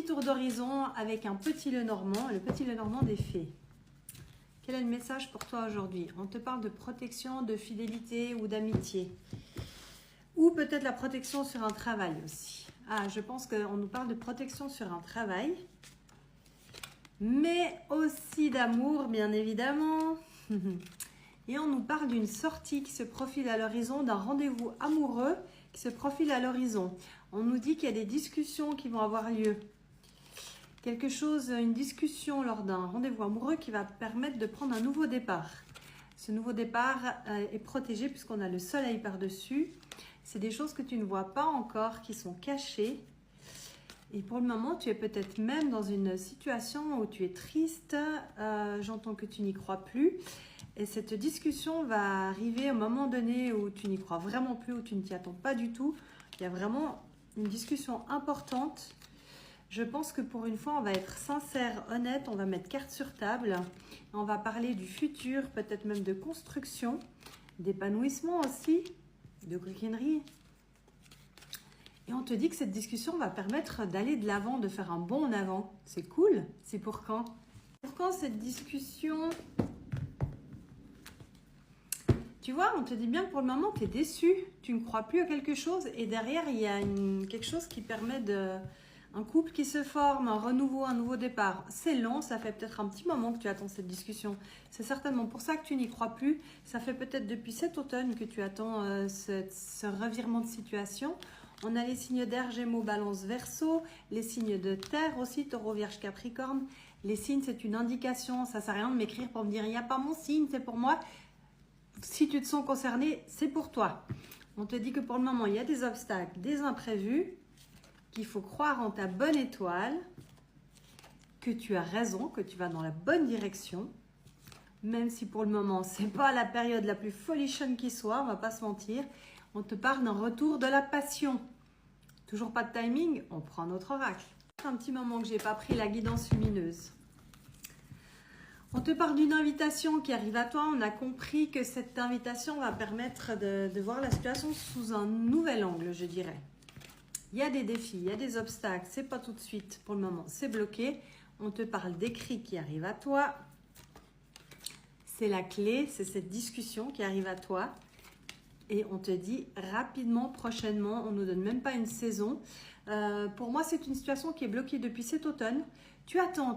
petit tour d'horizon avec un petit Lenormand, le petit Lenormand des fées. Quel est le message pour toi aujourd'hui? On te parle de protection, de fidélité ou d'amitié. Ou peut-être la protection sur un travail aussi. Ah, je pense qu'on nous parle de protection sur un travail. Mais aussi d'amour, bien évidemment. Et on nous parle d'une sortie qui se profile à l'horizon, d'un rendez-vous amoureux qui se profile à l'horizon. On nous dit qu'il y a des discussions qui vont avoir lieu. Quelque chose, une discussion lors d'un rendez-vous amoureux qui va permettre de prendre un nouveau départ. Ce nouveau départ est protégé puisqu'on a le soleil par-dessus. C'est des choses que tu ne vois pas encore, qui sont cachées. Et pour le moment, tu es peut-être même dans une situation où tu es triste. J'entends que tu n'y crois plus. Et cette discussion va arriver au moment donné où tu n'y crois vraiment plus, où tu ne t'y attends pas du tout. Il y a vraiment une discussion importante. Je pense que pour une fois, on va être sincère, honnête, on va mettre carte sur table. On va parler du futur, peut-être même de construction, d'épanouissement aussi, de coquinerie. Et on te dit que cette discussion va permettre d'aller de l'avant, de faire un bond en avant. C'est cool. C'est pour quand? Pour quand cette discussion? Tu vois, on te dit bien que pour le moment, tu es déçu. Tu ne crois plus à quelque chose. Et derrière, il y a quelque chose qui permet de... Un couple qui se forme, un renouveau, un nouveau départ. C'est long, ça fait peut-être un petit moment que tu attends cette discussion. C'est certainement pour ça que tu n'y crois plus. Ça fait peut-être depuis cet automne que tu attends ce revirement de situation. On a les signes d'air, Gémeaux, Balance, Verseau. Les signes de terre aussi, Taureau, Vierge, Capricorne. Les signes, c'est une indication. Ça ne sert à rien de m'écrire pour me dire « il n'y a pas mon signe, c'est pour moi ». Si tu te sens concerné, c'est pour toi. On te dit que pour le moment, il y a des obstacles, des imprévus, qu'il faut croire en ta bonne étoile, que tu as raison, que tu vas dans la bonne direction, même si pour le moment, ce n'est pas la période la plus folichonne qui soit, on ne va pas se mentir. On te parle d'un retour de la passion. Toujours pas de timing, on prend notre oracle. Un petit moment que je n'ai pas pris la guidance lumineuse. On te parle d'une invitation qui arrive à toi. On a compris que cette invitation va permettre de voir la situation sous un nouvel angle, je dirais. Il y a des défis, il y a des obstacles, c'est pas tout de suite pour le moment, c'est bloqué. On te parle d'écrits qui arrivent à toi. C'est la clé, c'est cette discussion qui arrive à toi. Et on te dit rapidement, prochainement, on ne nous donne même pas une saison. Pour moi, c'est une situation qui est bloquée depuis cet automne. Tu attends.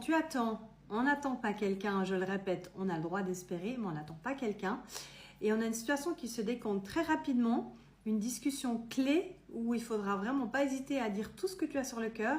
On n'attend pas quelqu'un, je le répète, on a le droit d'espérer, mais on n'attend pas quelqu'un. Et on a une situation qui se décompte très rapidement. Une discussion clé où il faudra vraiment pas hésiter à dire tout ce que tu as sur le cœur.